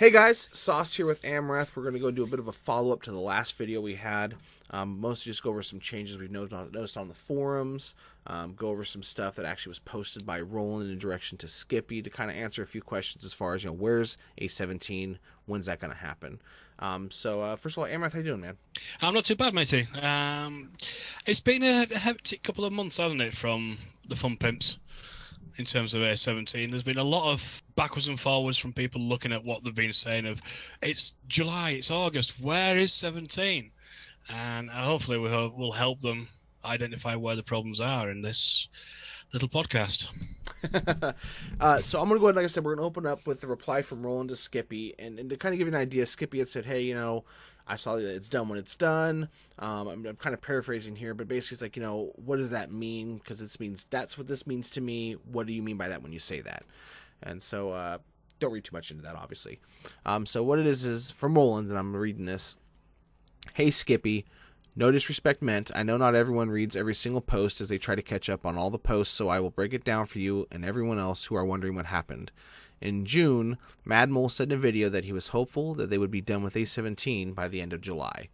Hey guys, Sauce here with Amrath. We're going to go do a bit of a follow-up to the last video we had. Mostly just go over some changes we've noticed on the forums, go over some stuff that actually was posted by Roland in direction to Skippy to kind of answer a few questions as far as, where's A17, when's that going to happen? First of all, Amrath, how you doing, man? I'm not too bad, matey. It's been a hectic couple of months, hasn't it, from the Fun Pimps in terms of A17. There's been a lot of backwards and forwards from people looking at what they've been saying of, it's July, it's August, where is 17? And hopefully we'll help them identify where the problems are in this little podcast. So I'm going to go ahead, like I said, we're going to open up with the reply from Roland to Skippy. And to kind of give you an idea, Skippy had said, hey, I saw that it's done when it's done. I'm kind of paraphrasing here, but basically it's like, what does that mean? Because this means that's what this means to me. What do you mean by that when you say that? And so don't read too much into that, obviously. So what it is from Roland, and I'm reading this. Hey, Skippy. No disrespect meant. I know not everyone reads every single post as they try to catch up on all the posts, so I will break it down for you and everyone else who are wondering what happened. In June, Mad Mole said in a video that he was hopeful that they would be done with A17 by the end of July.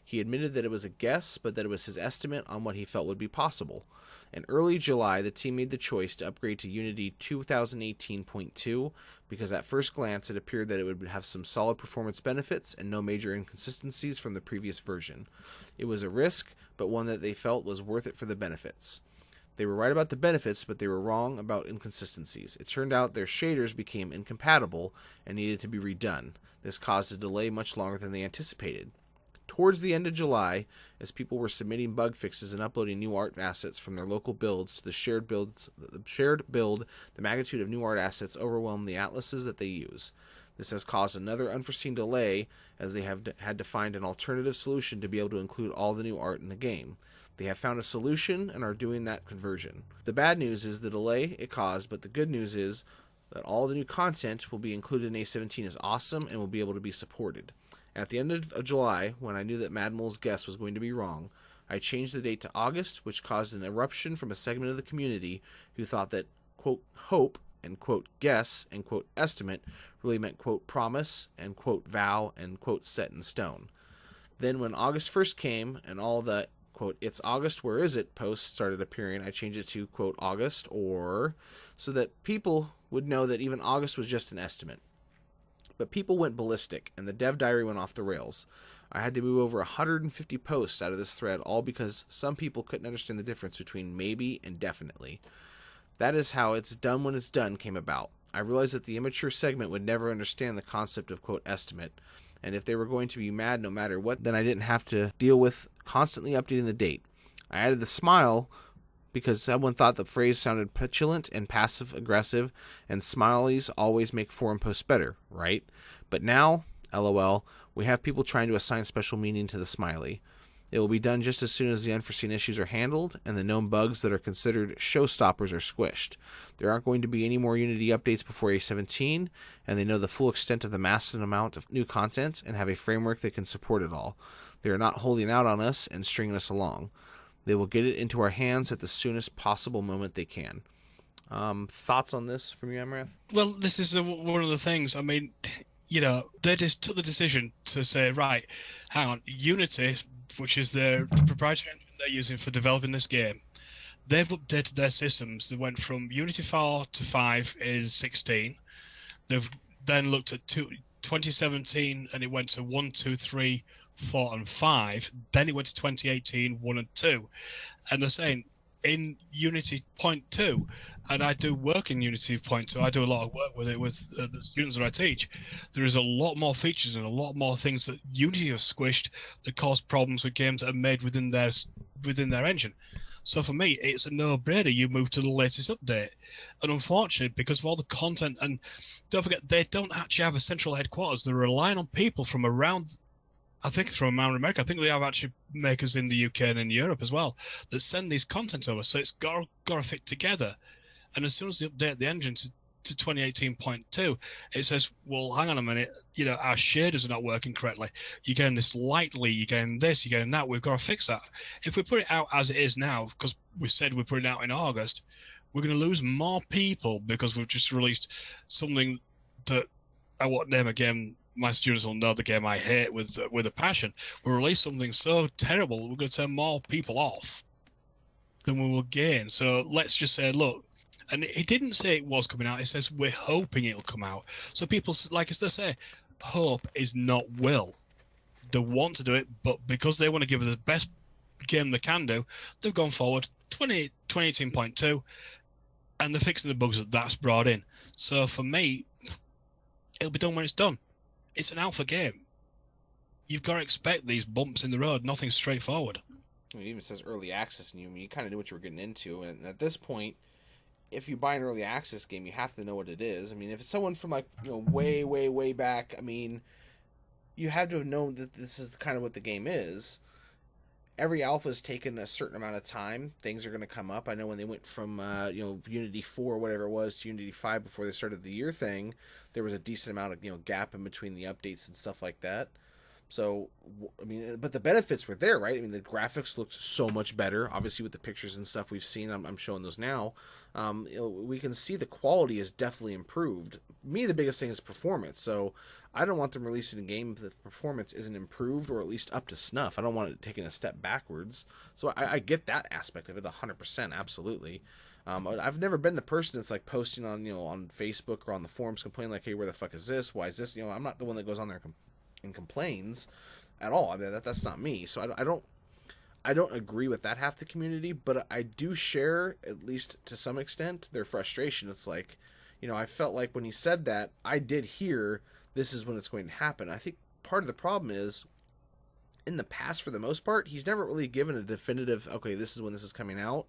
He admitted that it was a guess, but that it was his estimate on what he felt would be possible. In early July, the team made the choice to upgrade to Unity 2018.2 because at first glance it appeared that it would have some solid performance benefits and no major inconsistencies from the previous version. It was a risk, but one that they felt was worth it for the benefits. They were right about the benefits, but they were wrong about inconsistencies. It turned out their shaders became incompatible and needed to be redone. This caused a delay much longer than they anticipated. Towards the end of July, as people were submitting bug fixes and uploading new art assets from their local builds to the shared build, the magnitude of new art assets overwhelmed the atlases that they use. This has caused another unforeseen delay as they have had to find an alternative solution to be able to include all the new art in the game. They have found a solution and are doing that conversion. The bad news is the delay it caused, but the good news is that all the new content will be included in A17 is awesome and will be able to be supported. At the end of July, when I knew that Mad Mole's guess was going to be wrong, I changed the date to August, which caused an eruption from a segment of the community who thought that, quote, hope, and, quote, guess, and, quote, estimate really meant, quote, promise, and, quote, vow, and, quote, set in stone. Then when August 1st came and all the, quote, it's August, where is it posts started appearing, I changed it to, quote, August, or, so that people would know that even August was just an estimate. But people went ballistic, and the dev diary went off the rails. I had to move over 150 posts out of this thread, all because some people couldn't understand the difference between maybe and definitely. That is how it's done when it's done came about. I realized that the immature segment would never understand the concept of, quote, estimate, and if they were going to be mad no matter what, then I didn't have to deal with constantly updating the date. I added the smile because someone thought the phrase sounded petulant and passive-aggressive, and smileys always make forum posts better, right? But now, LOL, we have people trying to assign special meaning to the smiley. It will be done just as soon as the unforeseen issues are handled and the known bugs that are considered showstoppers are squished. There aren't going to be any more Unity updates before A17, and they know the full extent of the massive amount of new content and have a framework that can support it all. They are not holding out on us and stringing us along. They will get it into our hands at the soonest possible moment they can. Thoughts on this from you, Amrath? Well, this is one of the things. I mean, they just took the decision to say, right, hang on, Unity, which is the proprietary engine they're using for developing this game, they've updated their systems. They went from Unity 4 to 5 in 16. They've then looked at 2017, and it went to 1, 2, 3, 4, and 5. Then it went to 2018, 1 and 2. And they're saying, in Unity Point 2, and I do work in Unity Point 2, I do a lot of work with it with the students that I teach, there is a lot more features and a lot more things that Unity has squished that cause problems with games that are made within their engine. So for me, it's a no-brainer. You move to the latest update. And unfortunately, because of all the content, and don't forget, they don't actually have a central headquarters. They're relying on people from around, I think it's from around America. I think they have actually makers in the UK and in Europe as well that send these content over. So it's got to fit together. And as soon as they update the engine to 2018.2, it says, well, hang on a minute, our shaders are not working correctly. You're getting this lightly, you're getting this, you're getting that. We've got to fix that. If we put it out as it is now, because we said we're putting it out in August, we're going to lose more people because we've just released something that I won't name a game. My students will know the game I hate with a passion. We release something so terrible, we're going to turn more people off than we will gain. So let's just say, look, and he didn't say it was coming out. He says we're hoping it'll come out. So people, like as they say, hope is not will. They want to do it, but because they want to give it the best game they can do, they've gone forward 2018.2, and they're fixing the bugs that's brought in. So for me, it'll be done when it's done. It's an alpha game. You've got to expect these bumps in the road. Nothing's straightforward. It even says early access, and you kind of knew what you were getting into. And at this point, if you buy an early access game, you have to know what it is. I mean, if it's someone from like way, way, way back, I mean, you had to have known that this is kind of what the game is. Every alpha has taken a certain amount of time. Things are going to come up. I know when they went from Unity 4 or whatever it was to Unity 5 before they started the year thing, there was a decent amount of gap in between the updates and stuff like that. So I mean, but the benefits were there, right? I mean, the graphics looked so much better. Obviously, with the pictures and stuff we've seen, I'm showing those now. We can see the quality is definitely improved. Me, the biggest thing is performance. So I don't want them releasing a game that the performance isn't improved or at least up to snuff. I don't want it taking a step backwards. So I get that aspect of it 100%, absolutely. I've never been the person that's like posting on on Facebook or on the forums complaining like, hey, where the fuck is this? Why is this? I'm not the one that goes on there and complains at all. I mean, that's not me. So I don't agree with that half the community, but I do share, at least to some extent, their frustration. It's like, I felt like when he said that, I did hear this is when it's going to happen. I think part of the problem is, in the past, for the most part, he's never really given a definitive, okay, this is when this is coming out.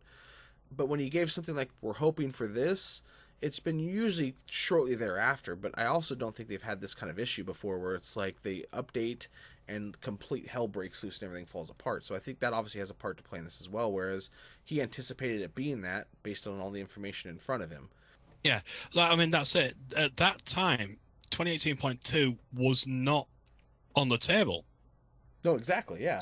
But when he gave something like, we're hoping for this, it's been usually shortly thereafter. But I also don't think they've had this kind of issue before where it's like they update and complete hell breaks loose and everything falls apart. So I think that obviously has a part to play in this as well, whereas he anticipated it being that based on all the information in front of him. Yeah, I mean, that's it. At that time, 2018.2 was not on the table. No, exactly, yeah.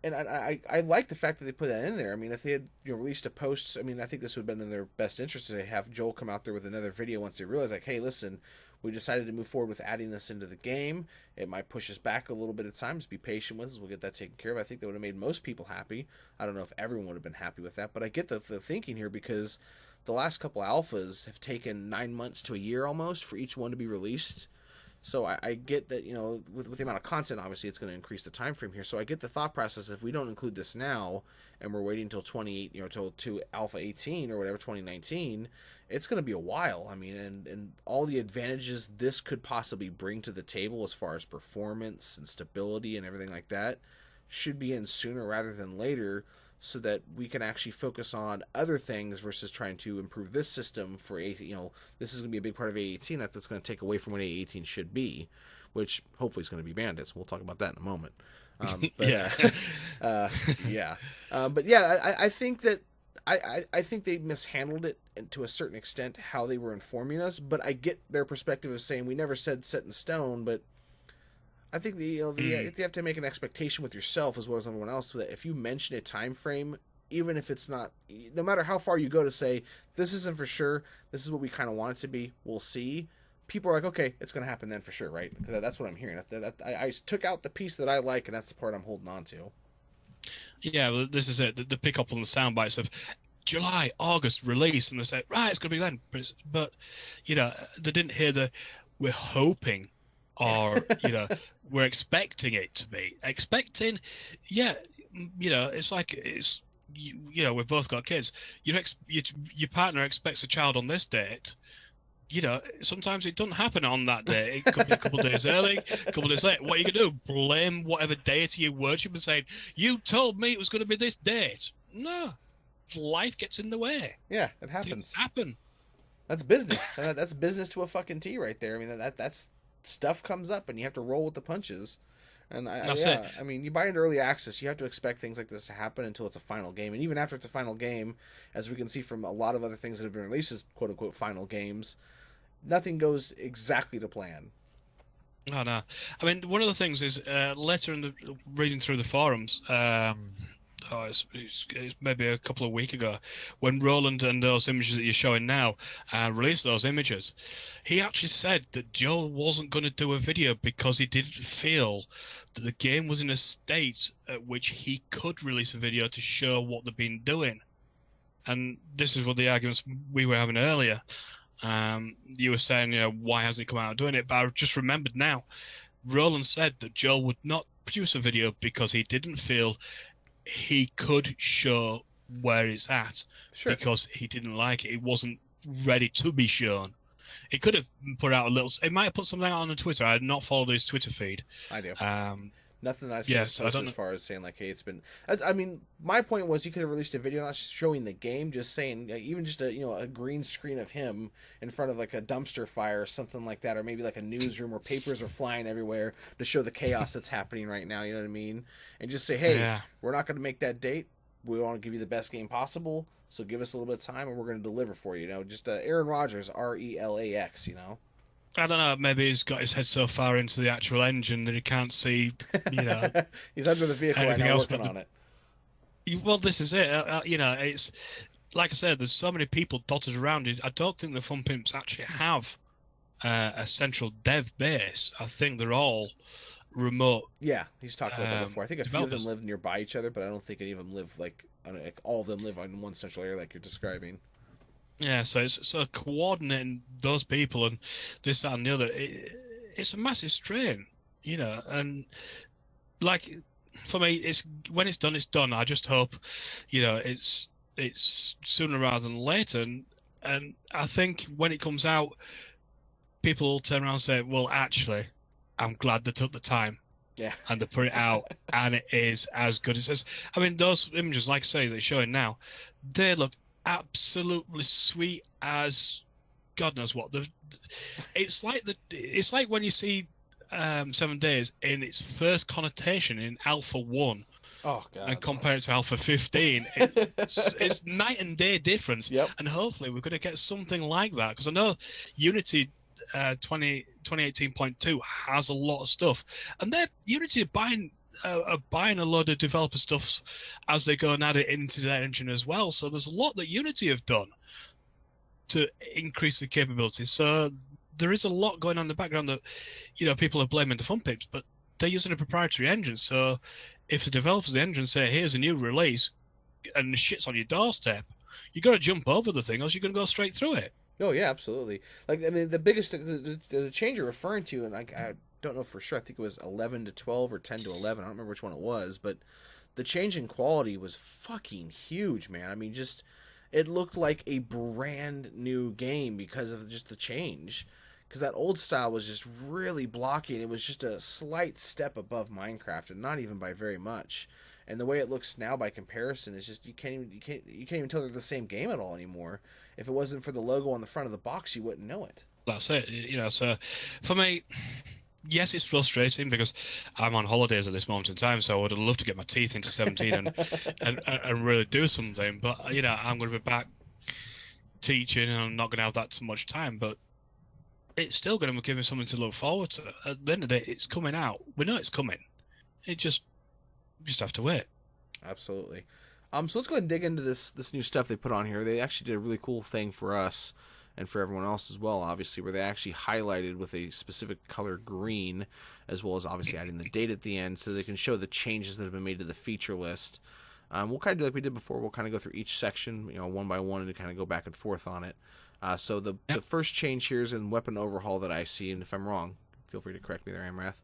And I like the fact that they put that in there. I mean, if they had released a post, I mean, I think this would have been in their best interest to have Joel come out there with another video once they realize, like, hey, listen, we decided to move forward with adding this into the game. It might push us back a little bit at times. Be patient with us. We'll get that taken care of. I think that would have made most people happy. I don't know if everyone would have been happy with that, but I get the thinking here because the last couple alphas have taken 9 months to a year almost for each one to be released. So I get that, with the amount of content, obviously, it's going to increase the time frame here. So I get the thought process. If we don't include this now and we're waiting until till Alpha 18 or whatever, 2019, it's going to be a while. I mean, and all the advantages this could possibly bring to the table as far as performance and stability and everything like that should be in sooner rather than later, so that we can actually focus on other things versus trying to improve this system for this is going to be a big part of A18 that's going to take away from what A18 should be, which hopefully is going to be Bandits. We'll talk about that in a moment. But, yeah. But yeah, I think that I think they mishandled it to a certain extent how they were informing us, but I get their perspective of saying we never said set in stone, but I think you have to make an expectation with yourself as well as everyone else, so that if you mention a time frame, even if it's not, no matter how far you go to say this isn't for sure, this is what we kind of want it to be, we'll see. People are like, okay, it's going to happen then for sure, right? Because that's what I'm hearing. I took out the piece that I like, and that's the part I'm holding on to. Yeah, well, this is it. The pick up on the sound bites of July, August release, and they say, right, it's going to be then. But they didn't hear we're hoping, or we're expecting it to be. Expecting, yeah, it's like we've both got kids. Your partner expects a child on this date. Sometimes it doesn't happen on that day. It could be a couple of days early, a couple of days late. What are you going to do? Blame whatever deity you worship and say, you told me it was going to be this date. No. Life gets in the way. Yeah, it happens. Things happen. That's business. That's business to a fucking T right there. I mean, that's stuff comes up and you have to roll with the punches. And I mean, you buy into early access, you have to expect things like this to happen until it's a final game. And even after it's a final game, as we can see from a lot of other things that have been released as quote-unquote final games, nothing goes exactly to plan. Oh, no. I mean, one of the things is later in the reading through the forums, it's maybe a couple of weeks ago, when Roland and those images that you're showing now released those images, he actually said that Joel wasn't going to do a video because he didn't feel that the game was in a state at which he could release a video to show what they've been doing. And this is what the arguments we were having earlier. You were saying, why hasn't he come out doing it? But I just remembered now, Roland said that Joel would not produce a video because he didn't feel he could show where it's at. Sure. Because he didn't like it. It wasn't ready to be shown. He could have put out a little... It might have put something out on Twitter. I had not followed his Twitter feed. I do. Nothing that I see so as far as saying like, hey, it's been... I mean, my point was he could have released a video not showing the game, just saying, even just a green screen of him in front of like a dumpster fire or something like that, or maybe like a newsroom where papers are flying everywhere to show the chaos that's happening right now, you know what I mean? And just say, hey, we're not going to make that date. We want to give you the best game possible, so give us a little bit of time and we're going to deliver for you, just Aaron Rodgers, RELAX, I don't know, maybe he's got his head so far into the actual engine that he can't see, He's under the vehicle right now working on it. Well, this is it. It's like I said, there's so many people dotted around it. I don't think the Fun Pimps actually have a central dev base. I think they're all remote. Yeah, he's talked about that before. I think a few of them live nearby each other, but I don't think any of them live like all of them live on one central area like you're describing. Yeah, so it's coordinating those people and this, that, and the other. It's a massive strain, and like for me, it's when it's done. I just hope, it's sooner rather than later, and I think when it comes out, people will turn around and say, "Well, actually, I'm glad they took the time." Yeah. And they put it out, and it is as good as it says. I mean, those images, like I say, they're showing now, they look absolutely sweet as God knows what. It's like when you see 7 Days in its first connotation in Alpha 1. Oh God! And compare it to Alpha 15, it's night and day difference. Yep. And hopefully we're going to get something like that, because I know Unity 2018.2 has a lot of stuff, and Unity are buying a load of developer stuff as they go and add it into their engine as well. So there's a lot that Unity have done to increase the capabilities. So there is a lot going on in the background that, people are blaming the Fun Pimps, but they're using a proprietary engine. So if the developers of the engine say, here's a new release, and the shit's on your doorstep, you got to jump over the thing, else you're going to go straight through it. Oh yeah, absolutely. Like, I mean, the biggest the change you're referring to, and I don't know for sure. I think it was 11 to 12 or 10 to 11. I don't remember which one it was, but the change in quality was fucking huge, man. I mean, just it looked like a brand new game because of just the change. Because that old style was just really blocky, and it was just a slight step above Minecraft, and not even by very much. And the way it looks now, by comparison, is just you can't even tell they're the same game at all anymore. If it wasn't for the logo on the front of the box, you wouldn't know it. That's it. So for me, yes, it's frustrating because I'm on holidays at this moment in time, so I would have loved to get my teeth into 17 and really do something. But I'm going to be back teaching, and I'm not going to have that too much time. But it's still going to give me something to look forward to. At the end of the day, it's coming out. We know it's coming. We just have to wait. Absolutely. So let's go ahead and dig into this new stuff they put on here. They actually did a really cool thing for us and for everyone else as well, obviously, where they actually highlighted with a specific color green, as well as obviously adding the date at the end, so they can show the changes that have been made to the feature list. We'll kind of do like we did before. We'll kind of go through each section, one by one, and kind of go back and forth on it. So the first change here is in weapon overhaul that I see, and if I'm wrong, feel free to correct me there, Amrath.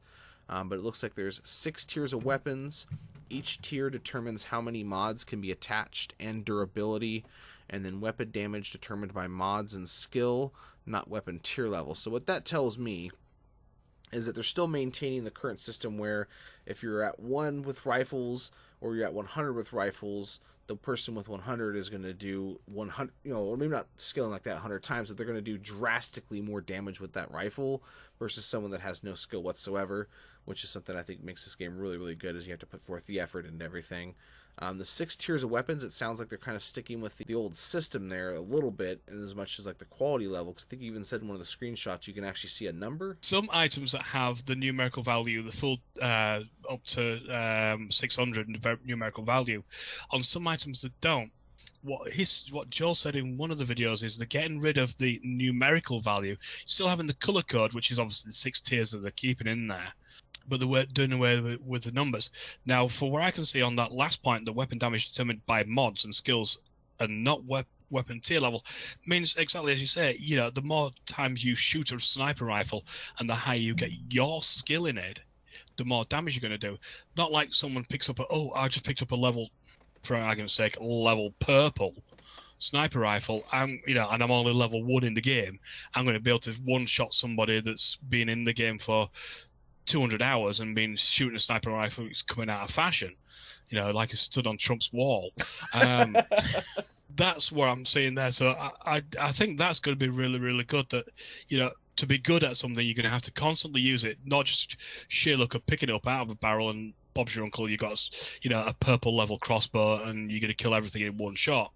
But it looks like there's 6 tiers of weapons. Each tier determines how many mods can be attached and durability, and then weapon damage determined by mods and skill, not weapon tier level. So what that tells me is that they're still maintaining the current system where if you're at 1 with rifles or you're at 100 with rifles, the person with 100 is going to do 100, maybe not scaling like that 100 times, but they're going to do drastically more damage with that rifle versus someone that has no skill whatsoever, which is something I think makes this game really, really good, as you have to put forth the effort and everything. The 6 tiers of weapons, it sounds like they're kind of sticking with the old system there a little bit, in as much as like the quality level, because I think you even said in one of the screenshots you can actually see a number. Some items that have the numerical value, the full up to 600 numerical value. On some items that don't, what Joel said in one of the videos is they're getting rid of the numerical value, still having the color code, which is obviously the 6 tiers that they're keeping in there, but they're doing away with the numbers. Now, for what I can see on that last point, the weapon damage determined by mods and skills and not weapon tier level means exactly as you say. The more times you shoot a sniper rifle and the higher you get your skill in it, the more damage you're going to do. Not like someone picks up I just picked up a level, for argument's sake, level purple sniper rifle, and I'm only level 1 in the game. I'm going to be able to one-shot somebody that's been in the game for 200 hours and been shooting a sniper rifle that's coming out of fashion, like it stood on Trump's wall. That's what I'm seeing there. So I think that's going to be really, really good. That to be good at something, you're going to have to constantly use it, not just sheer luck of picking it up out of a barrel and Bob's your uncle. You got a purple level crossbow and you're going to kill everything in one shot.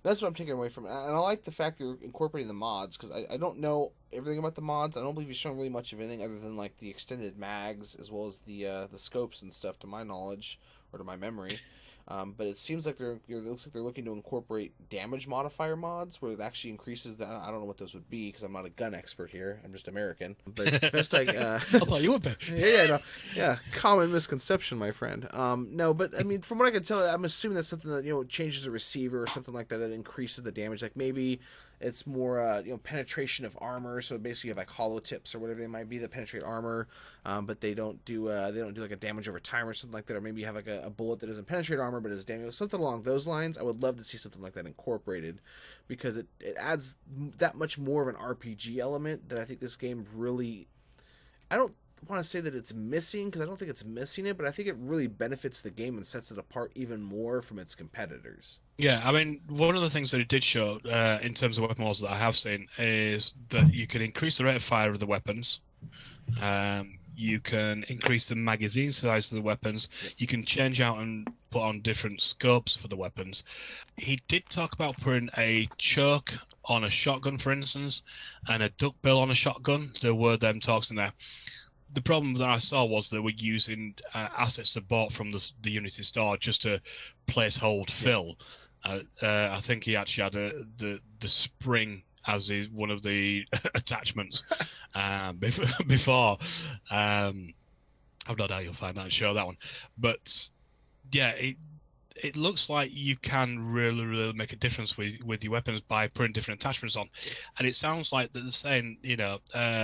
That's what I'm taking away from it. And I like the fact they're incorporating the mods, because I don't know everything about the mods. I don't believe you've shown really much of anything other than like the extended mags as well as the scopes and stuff, to my knowledge or to my memory. But it seems like it looks like they're looking to incorporate damage modifier mods where it actually increases the. I don't know what those would be because I'm not a gun expert here. I'm just American. But best I. I thought you would be. Yeah. Common misconception, my friend. No, but I mean, from what I can tell, I'm assuming that's something that changes the receiver or something like that increases the damage. Like maybe it's more penetration of armor. So basically, you have like hollow tips or whatever they might be that penetrate armor, but they don't do like a damage over time or something like that. Or maybe you have like a bullet that doesn't penetrate armor but is damage, something along those lines. I would love to see something like that incorporated, because it adds that much more of an RPG element that I think this game really. I don't want to say that it's missing, because I don't think it's missing it, but I think it really benefits the game and sets it apart even more from its competitors. Yeah, I mean, one of the things that it did show in terms of weapon mods that I have seen is that you can increase the rate of fire of the weapons. You can increase the magazine size of the weapons. You can change out and put on different scopes for the weapons. He did talk about putting a choke on a shotgun, for instance, and a duck bill on a shotgun. There were them talks in there. The problem that I saw was that we're using assets they bought from the Unity store just to placehold fill. I think he actually had the spring as one of the attachments before. I've no doubt you'll find that and show that one. But yeah, it looks like you can really, really make a difference with your weapons by putting different attachments on. And it sounds like that they're saying,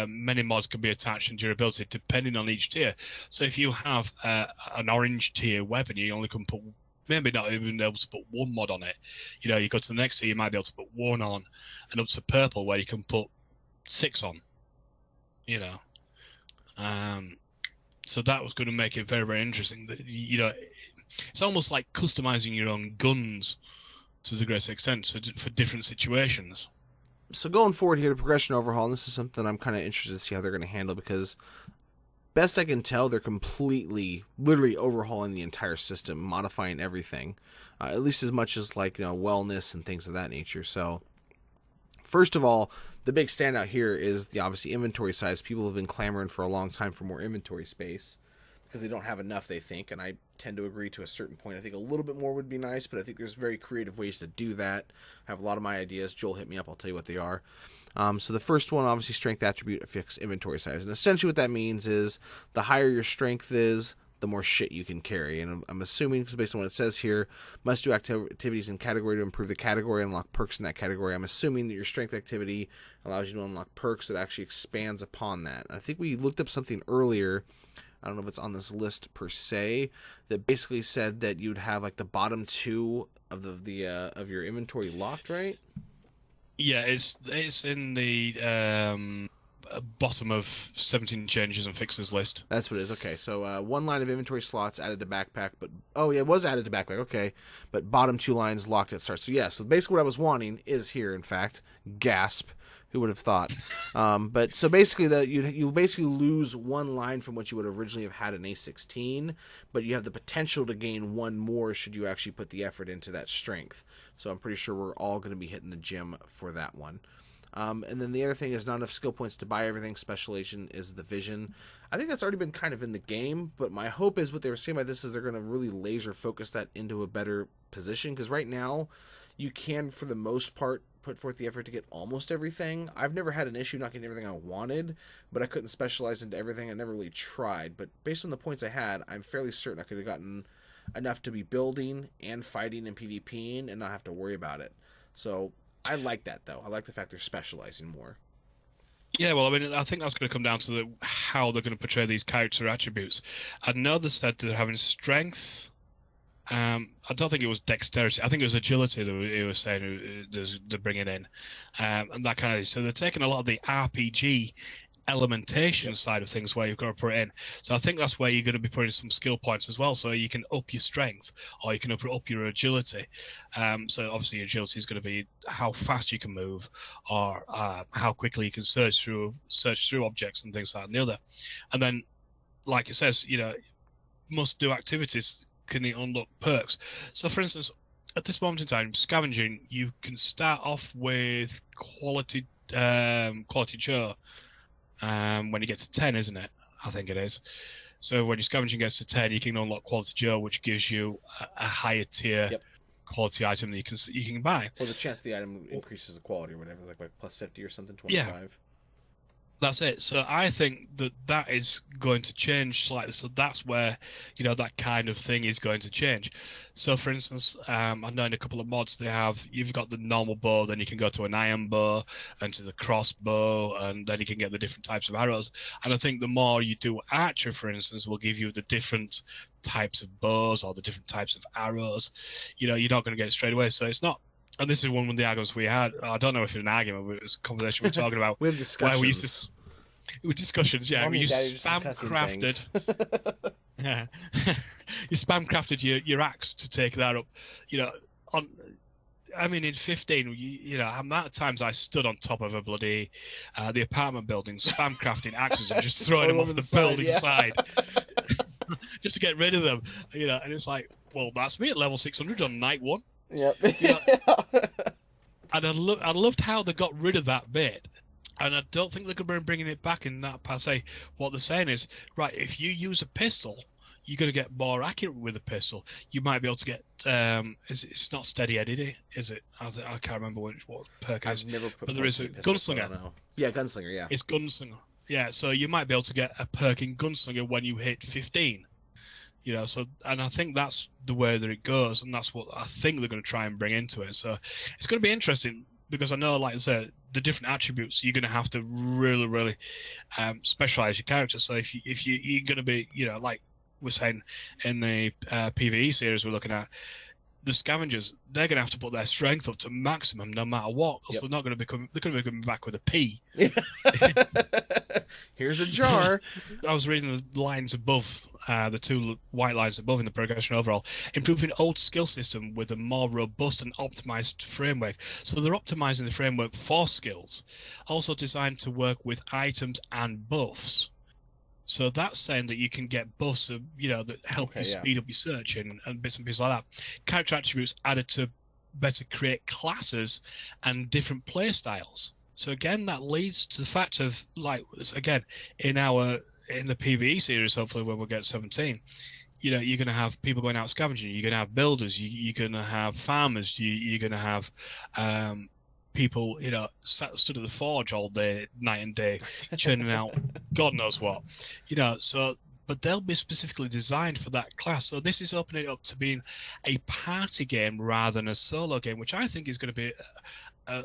many mods can be attached and durability depending on each tier. So if you have an orange tier weapon, you only can put, maybe not even able to put one mod on it. You go to the next tier, you might be able to put one on, and up to purple where you can put 6 on. So that was going to make it very, very interesting. That it's almost like customizing your own guns to the greatest extent for different situations. So going forward here, the progression overhaul, and this is something I'm kind of interested to see how they're going to handle, because best I can tell, they're completely, literally overhauling the entire system, modifying everything, at least as much as like wellness and things of that nature. So first of all, the big standout here is the obviously inventory size. People have been clamoring for a long time for more inventory space because they don't have enough, they think, and I tend to agree to a certain point. I think a little bit more would be nice, but I think there's very creative ways to do that. I have a lot of my ideas. Joel, hit me up. I'll tell you what they are. So the first one, obviously, strength attribute affects inventory size. And essentially what that means is the higher your strength is, the more shit you can carry. And I'm assuming, because based on what it says here, must do activities in category to improve the category and unlock perks in that category. I'm assuming that your strength activity allows you to unlock perks that actually expands upon that. I think we looked up something earlier, I don't know if it's on this list per se, that basically said that you'd have like the bottom 2 of of your inventory locked, right? Yeah, it's in the bottom of 17 changes and fixes list. That's what it is. Okay, so 1 line of inventory slots added to backpack, but it was added to backpack. Okay, but bottom 2 lines locked at start. So yeah, so basically what I was wanting is here. In fact, gasp. Who would have thought? But so basically, you basically lose 1 line from what you would originally have had in A16, but you have the potential to gain 1 more should you actually put the effort into that strength. So I'm pretty sure we're all going to be hitting the gym for that one. And then the other thing is not enough skill points to buy everything. Special agent is the vision. I think that's already been kind of in the game, but my hope is what they were saying by this is they're going to really laser focus that into a better position, because right now you can, for the most part, put forth the effort to get almost everything. I've never had an issue not getting everything I wanted, but I couldn't specialize into everything. I never really tried, but based on the points I had, I'm fairly certain I could have gotten enough to be building and fighting and PvPing and not have to worry about it. So I like that, though. I like the fact they're specializing more. Yeah, well, I mean, I think that's going to come down to how they're going to portray these character attributes. I know they said they're having strength. I don't think it was dexterity. I think it was agility that he was saying they're bringing in, and that kind of thing. So they're taking a lot of the RPG elementation side of things where you've got to put it in. So I think that's where you're going to be putting some skill points as well. So you can up your strength or you can up your agility. So obviously your agility is going to be how fast you can move or how quickly you can search through objects and things like that and the other. And then, like it says, must do activities can unlock perks. So for instance, at this moment in time, scavenging, you can start off with quality Joe. When you get to 10, isn't it? I think it is. So when your scavenging gets to 10, you can unlock Quality Joe, which gives you a higher tier quality item that you can buy. Well, the chance the item increases the quality or whatever, like plus 50 or something, 25. Yeah. That's it. So I think that is going to change slightly. So that's where, that kind of thing is going to change. So for instance, I know in a couple of mods you've got the normal bow, then you can go to an iron bow and to the crossbow, and then you can get the different types of arrows. And I think the more you do archer, for instance, will give you the different types of bows or the different types of arrows. You're not going to get it straight away. So it's not. And this is one of the arguments we had. I don't know if it's an argument, but it was a conversation we were talking about. We have discussions. Where we used to, with discussions, yeah. Mommy You spam crafted. Yeah. You spam crafted your axe to take that up. In 15, the amount of times I stood on top of a bloody the apartment building, spam crafting axes and just throwing them off the building side. Just to get rid of them. And it's like, well, that's me at level 600 on night 1. Yep. And I loved how they got rid of that bit, and I don't think they're going to be bringing it back in that per se. What they're saying is, right, if you use a pistol, you're going to get more accurate with a pistol. You might be able to get it's not steady Eddie, is it? I can't remember what perk it is. But there is a gunslinger. Yeah, gunslinger. Yeah, it's gunslinger. Yeah, so you might be able to get a perk in gunslinger when you hit 15. And I think that's the way that it goes, and that's what I think they're going to try and bring into it. So it's going to be interesting, because I know, like I said, the different attributes, you're going to have to really, really specialize your character. So if you're going to be, like we're saying in the PvE series we're looking at, the scavengers, they're going to have to put their strength up to maximum no matter what, because they're going to be coming back with a P. Here's a jar. I was reading the lines above, the two white lines above in the progression overall, improving old skill system with a more robust and optimized framework. So they're optimizing the framework for skills, also designed to work with items and buffs. So that's saying that you can get buffs, that help you speed up your search and bits and pieces like that. Character attributes added to better create classes and different play styles. So again, that leads to the fact of, like, again, in the PvE series, hopefully when we get 17, you're going to have people going out scavenging. You're going to have builders. You're going to have farmers. You're going to have people, stood at the forge all day, night and day, churning out God knows what, so, but they'll be specifically designed for that class. So this is opening it up to being a party game rather than a solo game, which I think is going to be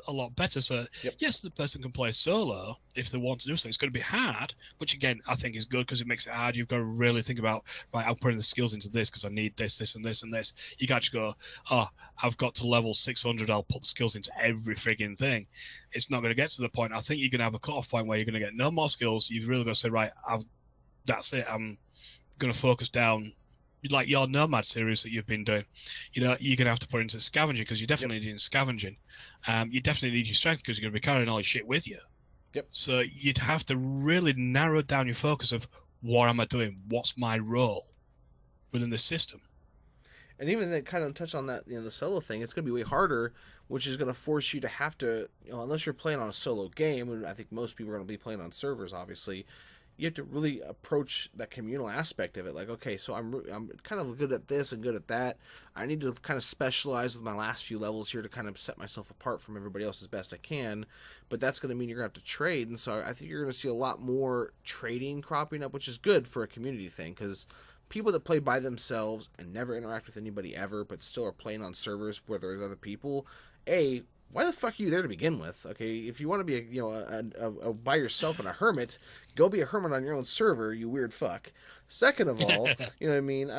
a lot better. So yes, the person can play solo if they want to do so. It's going to be hard, which again I think is good, because it makes it hard. You've got to really think about, right, I'm putting the skills into this because I need this and this and this. You can't just go, oh, I've got to level 600, I'll put the skills into every frigging thing. It's not going to get to the point. I think you're going to have a cutoff point where you're going to get no more skills. You've really got to say, right, that's it, I'm going to focus down. Like your Nomad series that you've been doing, you're going to have to put into scavenging, because you definitely need scavenging. You definitely need your strength, because you're going to be carrying all your shit with you. So you'd have to really narrow down your focus of, what am I doing? What's my role within the system? And even then, kind of touch on that, the solo thing. It's going to be way harder which is going to force you to have to, unless you're playing on a solo game, and I think most people are going to be playing on servers, obviously, you have to really approach that communal aspect of it. Like, okay, so I'm kind of good at this and good at that. I need to kind of specialize with my last few levels here to kind of set myself apart from everybody else as best I can. But that's going to mean you're going to have to trade. And so I think you're going to see a lot more trading cropping up, which is good for a community thing, because people that play by themselves and never interact with anybody ever, but still are playing on servers where there's other people, why the fuck are you there to begin with? Okay, if you want to be a by yourself and a hermit, go be a hermit on your own server, you weird fuck. Second of all, you know what I mean?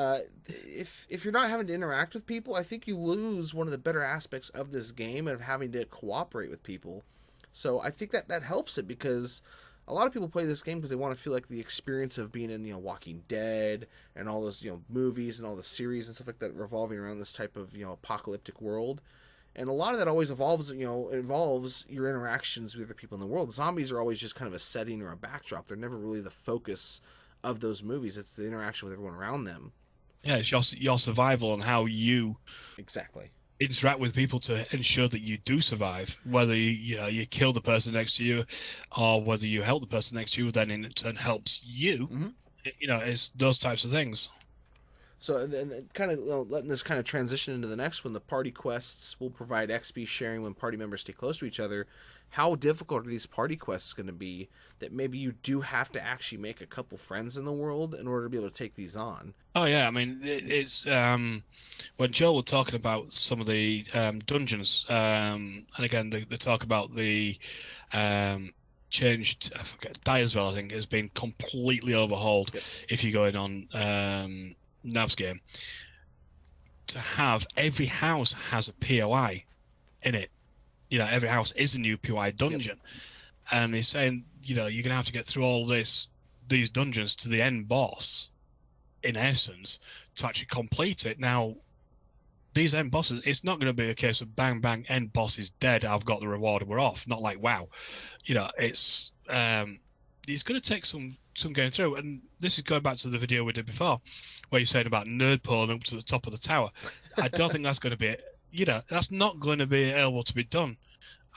If you're not having to interact with people, I think you lose one of the better aspects of this game of having to cooperate with people. So I think that helps it, because a lot of people play this game because they want to feel like the experience of being in, Walking Dead and all those, movies and all the series and stuff like that revolving around this type of, apocalyptic world. And a lot of that always involves your interactions with the people in the world. Zombies are always just kind of a setting or a backdrop. They're never really the focus of those movies. It's the interaction with everyone around them. Yeah, it's your survival and how you exactly interact with people to ensure that you do survive. Whether you kill the person next to you, or whether you help the person next to you, then in turn helps you. Mm-hmm. It's those types of things. So then, kind of letting this kind of transition into the next one, the party quests will provide XP sharing when party members stay close to each other. How difficult are these party quests going to be that maybe you do have to actually make a couple friends in the world in order to be able to take these on? Oh yeah, I mean it's when Joe was talking about some of the dungeons, and again they talk about the changed, I forget, Dyersville, I think, has been completely overhauled. Yep. If you're going on Nav's game, to have every house has a POI in it. Every house is a new POI dungeon. Yep. And he's saying, you're gonna have to get through all these dungeons to the end boss, in essence, to actually complete it. Now, these end bosses, it's not going to be a case of bang bang, end boss is dead, I've got the reward, we're off. Not like WoW. It's going to take some going through. And this is going back to the video we did before, where you said about nerd pulling up to the top of the tower. I don't think that's going to be, that's not going to be able to be done.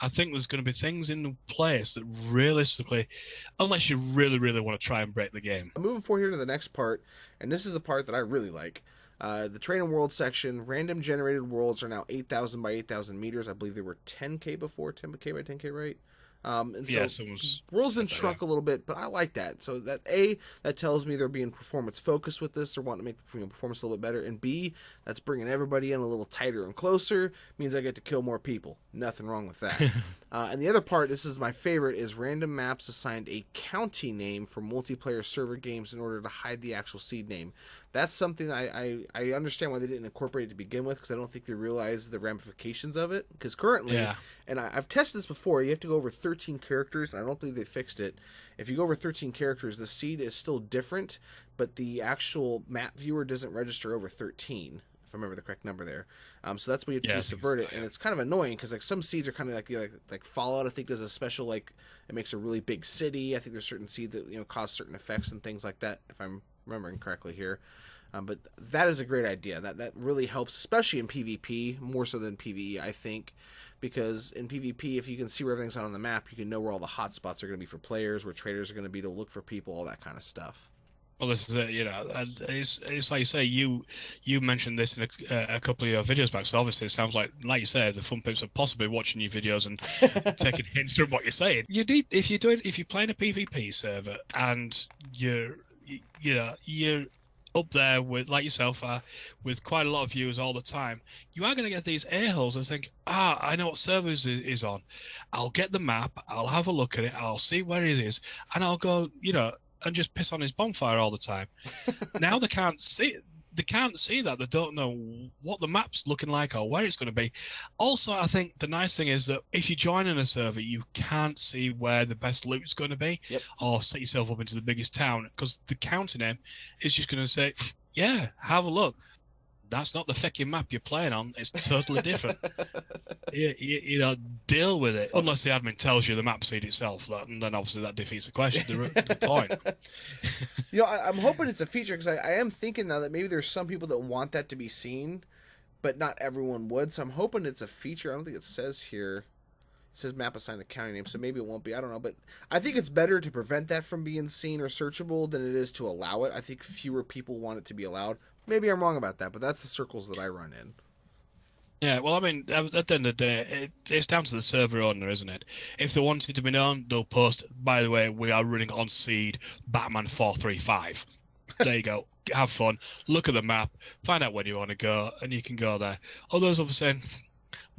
I think there's going to be things in place that realistically, unless you really, really want to try and break the game. Moving forward here to the next part, and this is the part that I really like. The training world section, random generated worlds are now 8,000 by 8,000 meters. I believe they were 10K before, 10K by 10K, right? And so world's been shrunk a little bit, but I like that. So that tells me they're being performance focused with this. They're wanting to make the performance a little bit better. And B, that's bringing everybody in a little tighter and closer. Means I get to kill more people. Nothing wrong with that. And the other part, this is my favorite, is random maps assigned a county name for multiplayer server games in order to hide the actual seed name. That's something I understand why they didn't incorporate it to begin with, because I don't think they realize the ramifications of it. Because currently, and I've tested this before, you have to go over 13 characters, and I don't believe they fixed it. If you go over 13 characters, the seed is still different, but the actual map viewer doesn't register over 13, if I remember the correct number there. So that's why you have to subvert it, and it's kind of annoying, because some seeds are kind of like Fallout, I think, does a special, it makes a really big city. I think there's certain seeds that cause certain effects and things like that, if I'm remembering correctly here. But that is a great idea. That really helps, especially in PvP, more so than PvE, I think. Because in PvP, if you can see where everything's on the map, you can know where all the hotspots are going to be for players, where traders are going to be to look for people, all that kind of stuff. Well, this is it, it's like you say, you mentioned this in a couple of your videos back, so obviously it sounds like you said, the Fun Pimps are possibly watching your videos and taking hints from what you're saying. You need, if you're playing a PvP server and you're up there with, like yourself, with quite a lot of viewers all the time, you are going to get these a-holes and think, I know what servers is on. I'll get the map, I'll have a look at it, I'll see where it is, and I'll go, and just piss on his bonfire all the time. Now they can't see that. They don't know what the map's looking like or where it's going to be. Also, I think the nice thing is that if you join in a server, you can't see where the best loot's going to be, or set yourself up into the biggest town, because the counter name is just going to say, yeah, have a look. That's not the fucking map you're playing on. It's totally different. Deal with it. Unless the admin tells you the map seed itself, and then obviously that defeats the question, the point. I'm hoping it's a feature, because I am thinking now that maybe there's some people that want that to be seen, but not everyone would. So I'm hoping it's a feature. I don't think it says here. It says map assigned a county name, so maybe it won't be. I don't know, but I think it's better to prevent that from being seen or searchable than it is to allow it. I think fewer people want it to be allowed. Maybe I'm wrong about that, but that's the circles that I run in. Yeah, well, I mean, at the end of the day, it's down to the server owner, isn't it? If they want it to be known, they'll post, by the way, we are running on seed Batman 435. There you go. Have fun. Look at the map. Find out where you want to go, and you can go there. Others will be saying,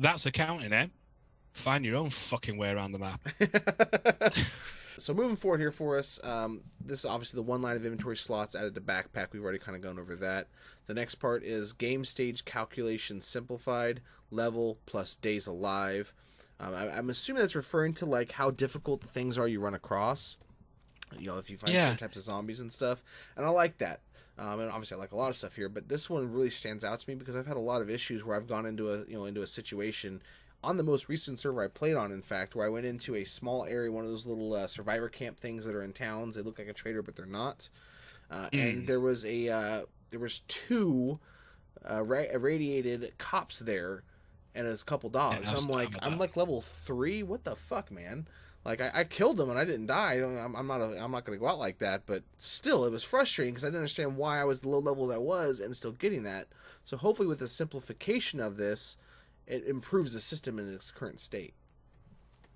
that's a county name. Find your own fucking way around the map. So moving forward here for us, this is obviously the one line of inventory slots added to backpack. We've already kind of gone over that. The next part is game stage calculation simplified, level plus days alive. I'm assuming that's referring to like how difficult the things are you run across. You know, if you find certain types of zombies and stuff. And I like that. And obviously I like a lot of stuff here, but this one really stands out to me because I've had a lot of issues where I've gone into a situation on the most recent server I played on, in fact, where I went into a small area, one of those little survivor camp things that are in towns. They look like a trader, but they're not. And there was two irradiated cops there, and a couple dogs. Yeah, I'm like level 3. What the fuck, man? Like I killed them and I didn't die. I'm not gonna go out like that. But still, it was frustrating because I didn't understand why I was the low level that I was and still getting that. So hopefully, with the simplification of this, it improves the system in its current state.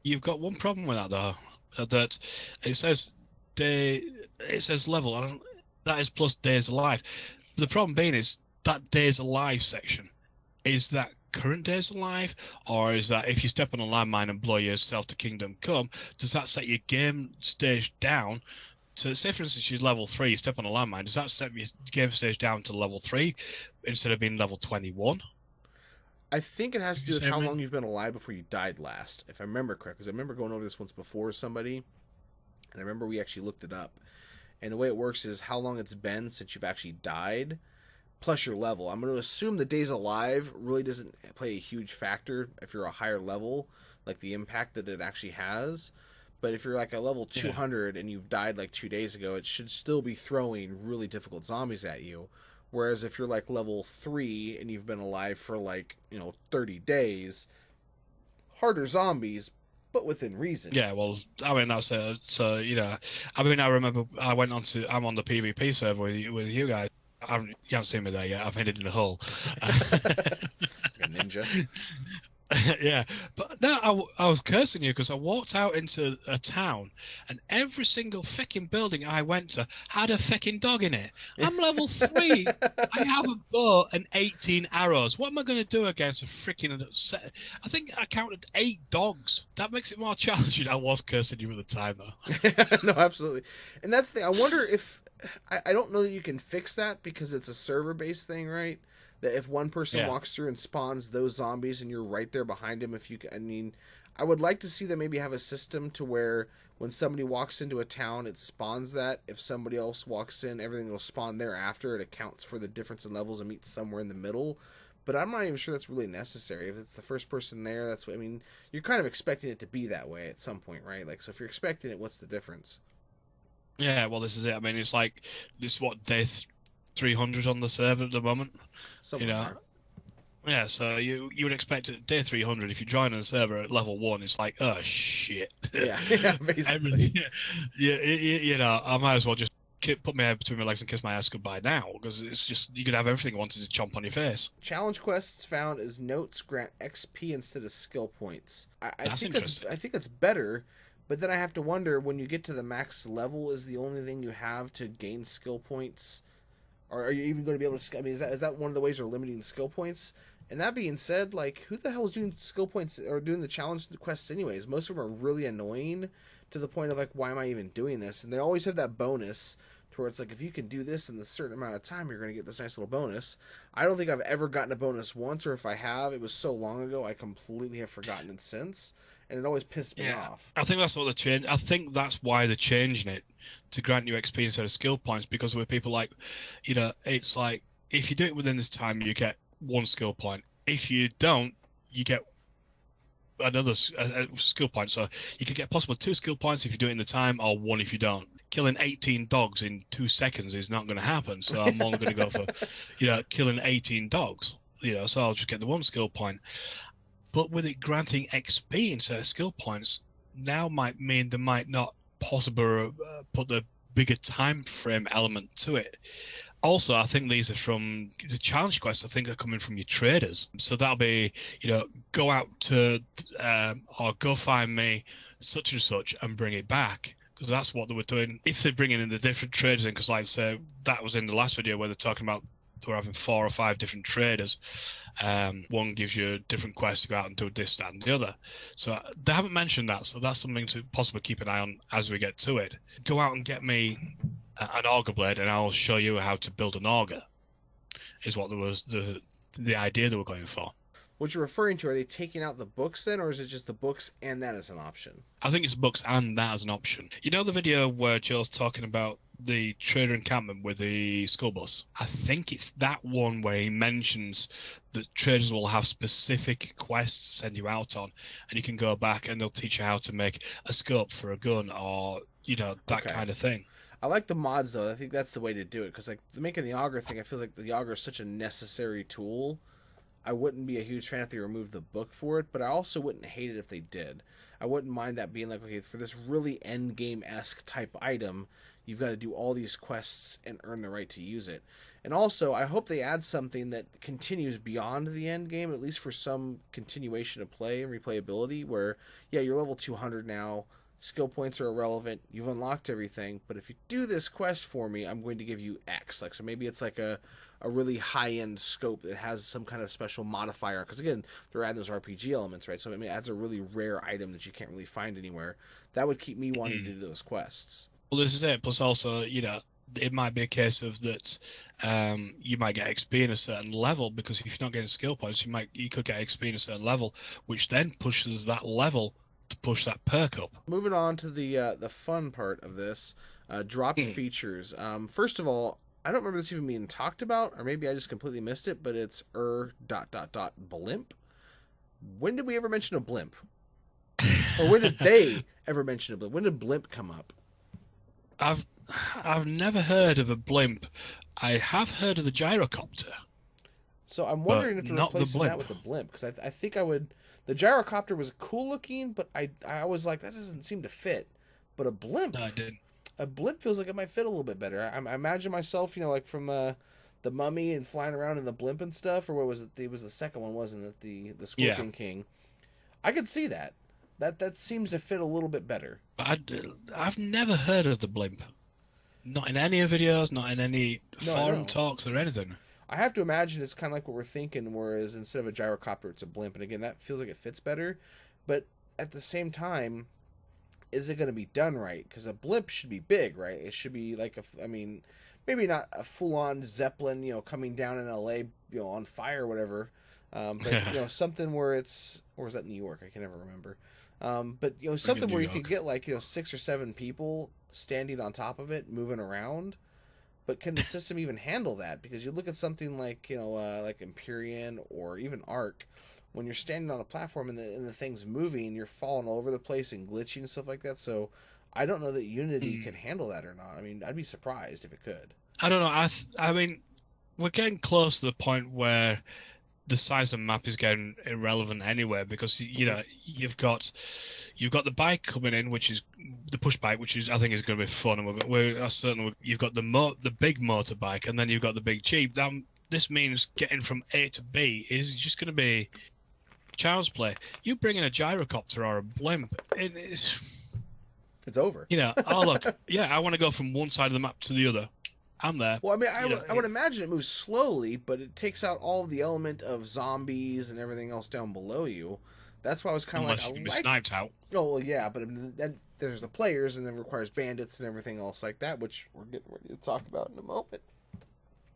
You've got one problem with that though, that it says level. That is plus days alive. The problem being is that days alive section. Is that current days alive, or is that if you step on a landmine and blow yourself to Kingdom Come, does that set your game stage down to, say for instance you're level 3, you step on a landmine, does that set your game stage down to level 3 instead of being level 21? I think it has to do with how long you've been alive before you died last, if I remember correct. Because I remember going over this once before with somebody, and I remember we actually looked it up. And the way it works is how long it's been since you've actually died, plus your level. I'm going to assume the days alive really doesn't play a huge factor if you're a higher level, like the impact that it actually has. But if you're like a level 200 and you've died like 2 days ago, it should still be throwing really difficult zombies at you. Whereas if you're like level 3 and you've been alive for like, 30 days, harder zombies, but within reason. Yeah, well, I mean, that's so, I mean, I remember I'm on the PvP server with you guys. You haven't seen me there yet. I've hid it in the hole. A ninja. Yeah, but no, I was cursing you because I walked out into a town and every single fucking building I went to had a fucking dog in it. I'm level 3. I have a bow and 18 arrows. What am I going to do against a freaking set? I think I counted 8 dogs. That makes it more challenging. I was cursing you at the time, though. No, absolutely. And that's the thing. I wonder if... I don't know that you can fix that because it's a server-based thing, right? That if one person walks through and spawns those zombies and you're right there behind him, I would like to see them maybe have a system to where when somebody walks into a town, it spawns that. If somebody else walks in, everything will spawn thereafter. It accounts for the difference in levels and meets somewhere in the middle. But I'm not even sure that's really necessary. If it's the first person there, you're kind of expecting it to be that way at some point, right? Like, so if you're expecting it, what's the difference? Yeah, well, this is it. I mean, it's like, day 300 on the server at the moment. Yeah, so you would expect at day 300 if you join on the server at level 1, it's like, oh shit. Yeah, basically. I might as well just put my head between my legs and kiss my ass goodbye now, because it's just you could have everything you wanted to chomp on your face. Challenge quests found as notes grant XP instead of skill points. I think that's better. But then I have to wonder, when you get to the max level, is the only thing you have to gain skill points? Or are you even going to be able to... I mean, is that one of the ways they're limiting skill points? And that being said, like, who the hell is doing skill points or doing the challenge quests anyways? Most of them are really annoying to the point of, like, why am I even doing this? And they always have that bonus to where it's like, if you can do this in a certain amount of time, you're going to get this nice little bonus. I don't think I've ever gotten a bonus once, or if I have, it was so long ago, I completely have forgotten it since. And it always pissed me off. I think that's what they changed. I think that's why they're changing it to grant you XP instead of skill points, because with people like, it's like, if you do it within this time, you get 1 skill point. If you don't, you get another skill point. So you could get possible 2 skill points if you do it in the time, or 1 if you don't. Killing 18 dogs in 2 seconds is not going to happen. So I'm only going to go for, killing 18 dogs. So I'll just get the 1 skill point. But with it granting XP instead of skill points, now might mean they might not possibly put the bigger time frame element to it. Also, I think these are from the challenge quests. I think are coming from your traders. So that'll be, go out to or go find me such and such and bring it back. Because that's what they were doing. If they're bringing in the different traders in, because like I say, that was in the last video where they're talking about they were having 4 or 5 different traders. One gives you a different quest to go out and do this, that, and the other. So they haven't mentioned that. So that's something to possibly keep an eye on as we get to it. Go out and get me an auger blade, and I'll show you how to build an auger. Is what there was the idea they were going for. What you're referring to, are they taking out the books then, or is it just the books and that as an option? I think it's books and that as an option. You know the video where Joe's talking about the trader encampment with the school bus? I think it's that one where he mentions that traders will have specific quests to send you out on, and you can go back and they'll teach you how to make a scope for a gun or, that kind of thing. I like the mods, though. I think that's the way to do it, because like making the auger thing, I feel like the auger is such a necessary tool. I wouldn't be a huge fan if they removed the book for it, but I also wouldn't hate it if they did. I wouldn't mind that being like, okay, for this really end game-esque type item, you've got to do all these quests and earn the right to use it. And also, I hope they add something that continues beyond the end game, at least for some continuation of play and replayability, where, yeah, you're level 200 now, skill points are irrelevant, you've unlocked everything, but if you do this quest for me, I'm going to give you X. Like, so maybe it's like a really high-end scope that has some kind of special modifier, because again, they're adding those RPG elements, right? So it adds a really rare item that you can't really find anywhere. That would keep me wanting to do those quests. Well, this is it. Plus also, it might be a case of that you might get XP in a certain level, because if you're not getting skill points, you could get XP in a certain level, which then pushes that level to push that perk up. Moving on to the fun part of this, dropped features. First of all, I don't remember this even being talked about, or maybe I just completely missed it, but it's blimp. When did we ever mention a blimp? Or when did they ever mention a blimp? When did blimp come up? I've never heard of a blimp. I have heard of the gyrocopter. So I'm wondering if they're replacing that with a blimp, because I think I would. The gyrocopter was cool looking, but I was like, that doesn't seem to fit. But a blimp, No, I didn't. A blimp feels like it might fit a little bit better. I imagine myself, like from the Mummy and flying around in the blimp and stuff, or what was it? It was the second one, wasn't it? The Scorpion King. I could see that. That seems to fit a little bit better. I've never heard of the blimp. Not in any videos, not in any forum talks or anything. I have to imagine it's kind of like what we're thinking, whereas instead of a gyrocopter, it's a blimp. And again, that feels like it fits better. But at the same time, is it going to be done right? Because a blimp should be big, right? It should be like maybe not a full-on Zeppelin, coming down in LA, on fire or whatever. But something where it's, or was that New York? I can never remember. But something where you could get like 6 or 7 people standing on top of it, moving around. But can the system even handle that? Because you look at something like like Empyrean or even Ark, when you're standing on a platform and the thing's moving, you're falling all over the place and glitching and stuff like that. So I don't know that Unity can handle that or not. I mean, I'd be surprised if it could. I don't know. I mean, we're getting close to the point where the size of the map is getting irrelevant anyway, because you've got the bike coming in, which is the push bike, which is I think is going to be fun. And you've got the big motorbike, and then you've got the big Jeep. This means getting from A to B is just going to be child's play. You bring in a gyrocopter or a blimp, it's over. Oh look, I want to go from one side of the map to the other. I'm there. Well, I mean, I would imagine it moves slowly, but it takes out all of the element of zombies and everything else down below you. That's why I was kind of like, you can be sniped out. Oh well, yeah, but then there's the players, and then requires bandits and everything else like that, which we're getting ready to talk about in a moment.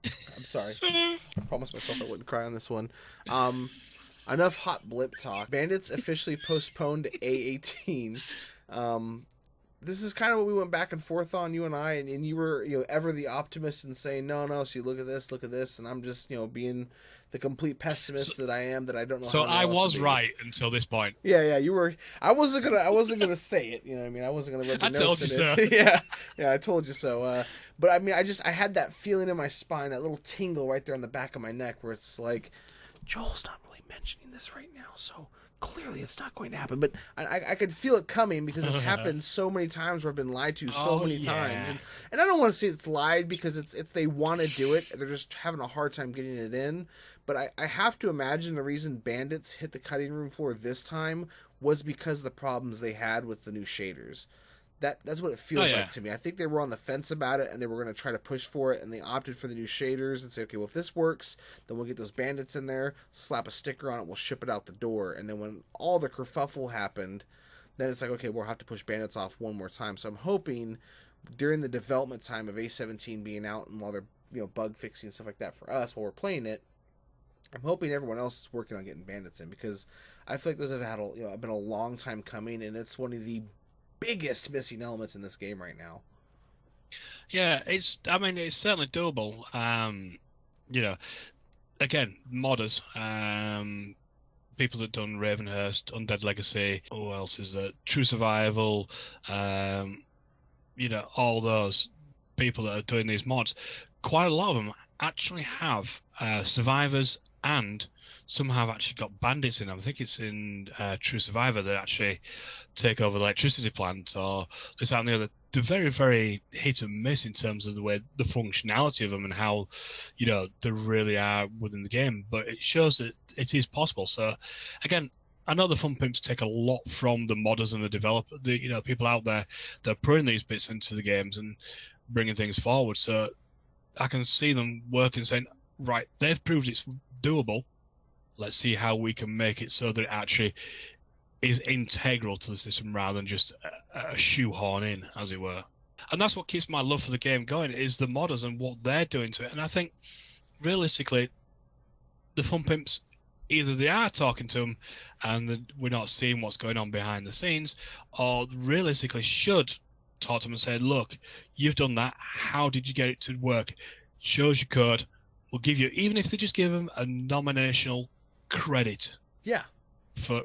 I'm sorry. I promised myself I wouldn't cry on this one. Enough hot blip talk. Bandits officially postponed to A18. This is kind of what we went back and forth on, you and I, and you were, ever the optimist and saying, no, see, look at this, and I'm just, being the complete pessimist that I am, that I don't know so how I was right until this point. Yeah, you were. I wasn't gonna say it, you know what I mean? I wasn't gonna let the I told you so. yeah, I told you so. But I mean, I had that feeling in my spine, that little tingle right there on the back of my neck, where it's like, Joel's not really mentioning this right now, so clearly it's not going to happen. But I could feel it coming because it's happened so many times where I've been lied to so many times, and I don't want to say it's lied because it's they want to do it. They're just having a hard time getting it in. But I have to imagine the reason Bandits hit the cutting room floor this time was because of the problems they had with the new shaders. That's what it feels like to me. I think they were on the fence about it, and they were going to try to push for it, and they opted for the new shaders and say, okay, well, if this works, then we'll get those Bandits in there, slap a sticker on it, we'll ship it out the door. And then when all the kerfuffle happened, then it's like, okay, we'll have to push Bandits off one more time. So I'm hoping during the development time of A17 being out, and while they're bug fixing and stuff like that for us while we're playing it, I'm hoping everyone else is working on getting Bandits in, because I feel like those have had been a long time coming, and it's one of the biggest missing elements in this game right now. Yeah, it's certainly doable. Again, modders, people that done Ravenhurst, Undead Legacy, who else is there? True Survival, all those people that are doing these mods, quite a lot of them actually have survivors, and some have actually got bandits in them. I think it's in True Survivor that actually take over the electricity plant, or this, that, and the other. They're very, very hit and miss in terms of the functionality of them and how, they really are within the game. But it shows that it is possible. So, again, I know the Fun Pimps take a lot from the modders and the developer, people out there that are putting these bits into the games and bringing things forward. So I can see them working, saying, right, they've proved it's doable. Let's see how we can make it so that it actually is integral to the system rather than just a shoehorn in, as it were. And that's what keeps my love for the game going, is the modders and what they're doing to it. And I think, realistically, the Fun Pimps, either they are talking to them and we're not seeing what's going on behind the scenes, or realistically should talk to them and say, look, you've done that. How did you get it to work? Show us your code. We'll give you, even if they just give them a nominational credit. Yeah. For,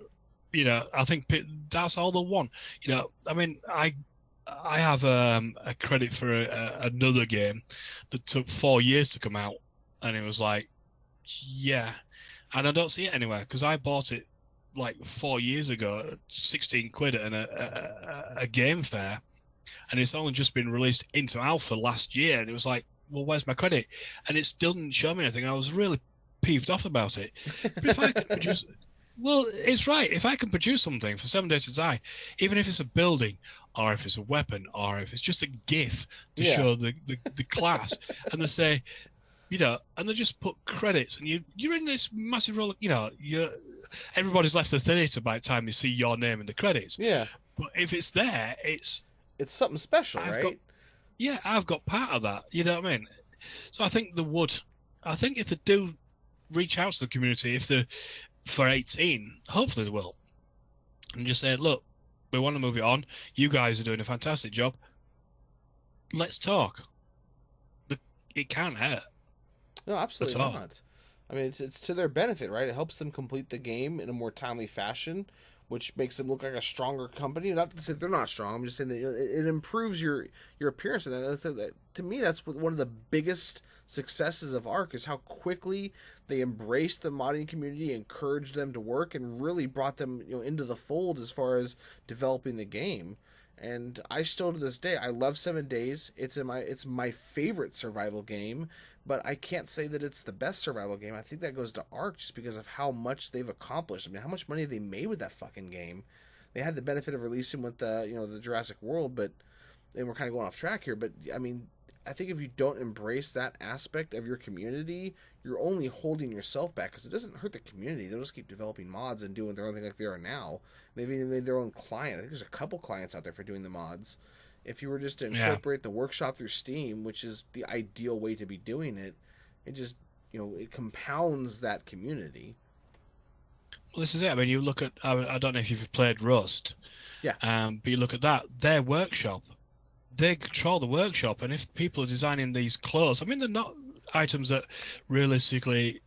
I think that's all they want. I have a credit for another game that took 4 years to come out, and it was like, yeah, and I don't see it anywhere because I bought it like 4 years ago, 16 quid at a game fair, and it's only just been released into alpha last year, and it was like, well, where's my credit? And it still didn't show me anything. I was really peeved off about it. But if I could produce, well, it's right. If I can produce something for 7 Days to Die, even if it's a building, or if it's a weapon, or if it's just a GIF to show the class, and they say, and they just put credits, and you're in this massive role. Everybody's left the theatre by the time you see your name in the credits. Yeah. But if it's there, it's something special, right? I've got part of that. You know what I mean? So I think I think if they do reach out to the community, if they're for 18, hopefully they will, and just say, look, we want to move it on. You guys are doing a fantastic job. Let's talk. It can't hurt. No, absolutely not. I mean, it's to their benefit, right? It helps them complete the game in a more timely fashion, which makes them look like a stronger company. Not to say they're not strong. I'm just saying that it improves your appearance. And that, to me, that's one of the biggest successes of Ark, is how quickly they embraced the modding community, encouraged them to work, and really brought them into the fold as far as developing the game. And I still, to this day, I love 7 Days. It's my favorite survival game, but I can't say that it's the best survival game. I think that goes to Ark just because of how much they've accomplished. I mean, how much money they made with that fucking game. They had the benefit of releasing with the Jurassic World, and we're kind of going off track here, but I mean, I think if you don't embrace that aspect of your community, you're only holding yourself back, because it doesn't hurt the community. They'll just keep developing mods and doing their own thing like they are now. Maybe they made their own client. I think there's a couple clients out there for doing the mods. If you were just to incorporate the workshop through Steam, which is the ideal way to be doing it, it just, it compounds that community. Well, this is it. I mean, you look at, I don't know if you've played Rust. Yeah. But you look at that, their workshop. They control the workshop, and if people are designing these clothes, I mean, they're not items that realistically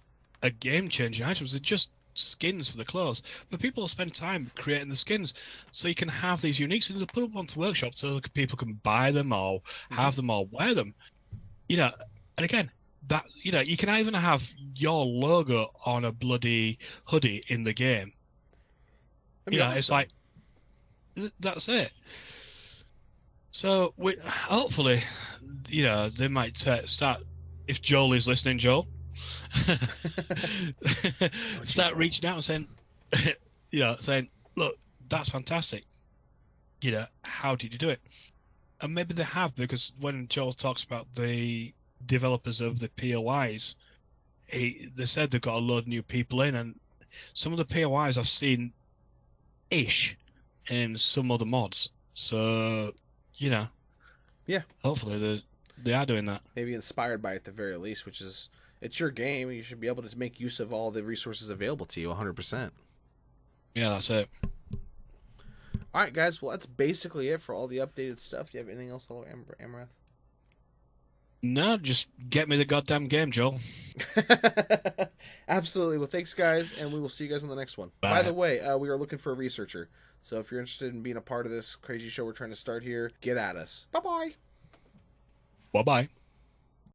are game-changing items. They're just skins for the clothes. But people will spend time creating the skins, so you can have these unique skins to put up onto the workshop so that people can buy them or have them or wear them. And again, that, you know, you can even have your logo on a bloody hoodie in the game. That'd You be know, it's awesome. like that's it. So hopefully, you know, they might start, if Joel is listening, Joel, Don't you, start Joel? reaching out and saying, you know, saying, look, that's fantastic. You know, how did you do it? And maybe they have, because when Joel talks about the developers of the POIs, they said they've got a load of new people in, and some of the POIs I've seen ish in some other mods. So, you know, Yeah, hopefully they are doing that. maybe inspired by it at the very least, which is it's your game. You should be able to make use of all the resources available to you 100%. Yeah, that's it. All right, guys. Well, that's basically it for all the updated stuff. Do you have anything else, Amrath? No, just get me the goddamn game, Joel. Absolutely. Well, thanks, guys, and we will see you guys on the next one. By the Bye. way, we are looking for a researcher. So if you're interested in being a part of this crazy show we're trying to start here, get at us. Bye bye. Bye bye.